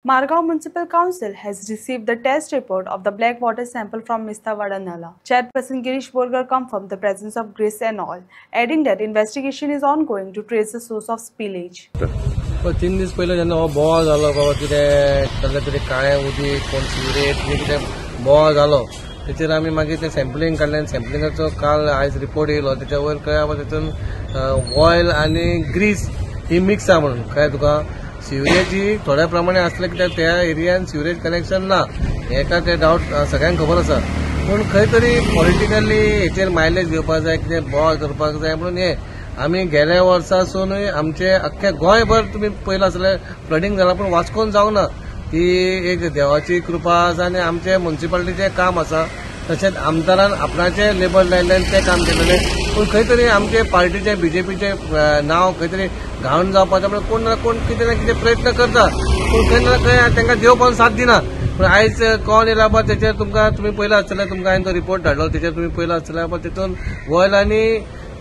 Margao Municipal Council has received the test report of the black water sample from Mistawada Nala. Chairperson Girish Borgar confirmed the presence of grease and oil, adding that investigation is ongoing to trace the source of spillage. 3 दीस पयले जेन्ना हो बोवाळ जालो बाबा कितें कसले तरी काळें उदीक कोण सिवरेज कितें बोवाळ जालो तेचेर आमी मागीर ते सॅम्पलिंग काडलें सॅम्पलिंगाचो काल आयज रिपोर्ट येयलो तेच्या वयर कळ्ळें बाबा तितून ऑयल आनी ग्रीस ही मिक्स आहा म्हणून कळ्ळें तुका सिवरेज ही थोड्या प्रमाणे आसलें कित्याक त्या एरियान सिवरेज कनेक्शन ना हेका ते डावट सगळ्यांक खबर आसा पूण खंय तरी पॉलिटिकली हेचेर मायलेज घेवपाक जाय कितें बोवाळ करपाक जाय म्हणून हे आमी गेल्या वर्सासूनय आमचे अख्खे गोंयभर तुमी पयला आसल्यार फ्लडिंग जाला पूण वास्कोन जावंक ना ती एक देवाची कृपा आसा आनी आमचे म्युनिसिपालिटीचें काम आसा तशेंच आमदारान आपणाचे लेबर लायिल्ले तें काम केलेलें पूण खंय तरी आमचे पार्टीचे बीजेपीचे नांव खंय तरी घावन जावपाचें म्हणून कोण ना कोण कितें ना कितें प्रयत्न करता पूण खंय ना खंय तांकां देव पावन साथ दिना पूण आयज कोण येयला बा तेचेर तुमकां तुमी पयला आसतलें तुमकां हांवें तो रिपोर्ट धाडलो तेचेर तुमी पयला आसतलें बा तितून ऑयल आनी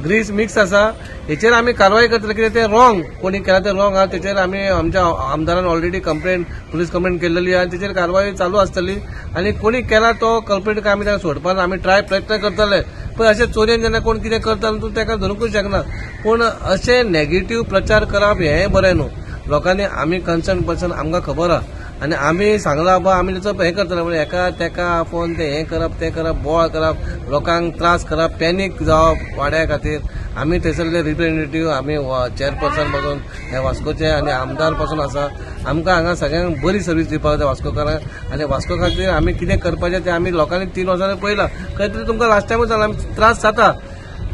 ग्रीस मिक्स आसा हेचेर आमी कारवाय करतले कितें तें रॉंग कोणी केला तें रॉंग आहा तेचेर आमी आमच्या आमदारान ऑलरेडी कंप्लेंट पुलीस कंप्लेंट केल्ली आहा तेचेर कारवाय चालू आसतली आनी कोणी केला तो कल्प्रीट आमी ताका सोडपाक आमी प्रयत्न करतले पण अशें चोरयेन जेन्ना कोण कितें करता तूं ताका धरूंकूच शकना पूण अशें नेगेटीव प्रचार करप हें बरें न्हू लोकांनी आमी कन्सर्न पर्सन आमकां खबर आहा आनी आमी सांगला बा आमी तेचो हें करतले म्हणजे एका तेका फोन ते हें करप तें करप बोवाळ करप लोकांक त्रास करप पॅनीक जावप वाड्या खातीर आमी थंयसरले रिप्रेझेंटेटिव्ह आमी चेअरपर्सन पासून हे वास्कोचे आनी आमदार पासून आसा आमकां हांगा सगळ्यांक बरी सर्वीस दिवपाक जाय वास्कोकारांक आनी वास्को खातीर आमी कितें करपाचें तें आमी लोकांनी 3 वर्सांनी पयलां खंय तरी तुमकां लास्ट टायमूच जाला त्रास जाता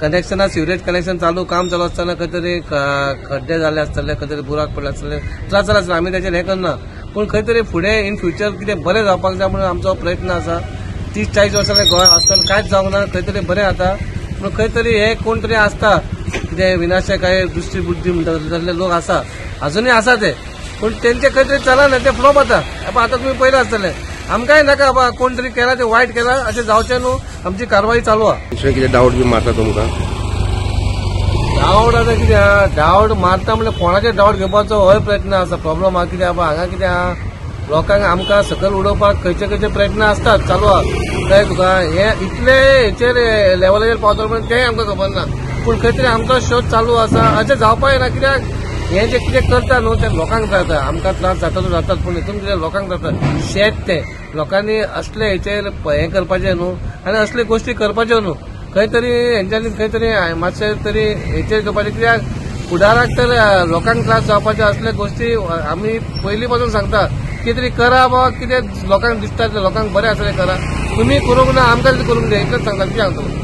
कनेक्शनां सिवरेज कनेक्शन काम चालू आसतना खंय तरी खड्डे जाल्ले आसतले खंय तरी बुराक पडले आसतले त्रास जाला आसतले आमी तेचेर हें करना पूण खंय तरी फुडें इन फ्युचर कितें बरें जावपाक जाय म्हणून आमचो प्रयत्न आसा 30-40 वर्सांनी गोंय आसतना कांयच जावंक ना खंय तरी बरें जाता पूण खंय तरी हे कोण तरी आसता कितें विनाशकाय दुश्टी बुद्धी म्हणटा तसले लोक आसा अजुनूय आसा ते पूण तेंचे खंय तरी चलना ते फ्लॉप जाता आतां तुमी पयलें आसतलें आमकांय नाका बाबा कोण तरी केला ते वायट केला अशें जावचें न्हू आमची कारवाई चालू आहा कितें डावट बी मारता तुमकां डावट आतां कितें आहा डावट मारता म्हणल्यार कोणाचे डावट घेवपाचो होय प्रयत्न आसा प्रॉब्लम आहा कितें आहा हांगा कितें आहा लोकांक आमकां सकयल उडोवपाक खंयचे प्रयत्न आसतात चालू आहा कळ्ळें तुका हे इतले हेचेर लेवलाचेर पावतलो म्हणून तेंय आमकां खबर ना पूण खंय तरी आमचो शोध चालू आसा अशें जावपाक ना कित्याक हे जे कितें करता न्हू ते लोकांक जाता आमकां त्रास जातात पूण हितून कितें लोकांक जाता शेत ते लोकांनी असले हेचेर हें करपाचें न्हू आनी असले गोश्टी करपाच्यो न्हू खंय तरी हेंच्यांनी खंय तरी मातशें तरी हेचेर करपाचें कित्याक फुडाराक तर लोकांक त्रास जावपाचे असले गोश्टी आमी पयलीं पासून सांगता कितें तरी करा बाबा कितें लोकांक दिसता ते लोकांक बरें आसलें करा तुमी करूंक ना आमकां करूंक जाय इतलेंच सांगता कितें सांगता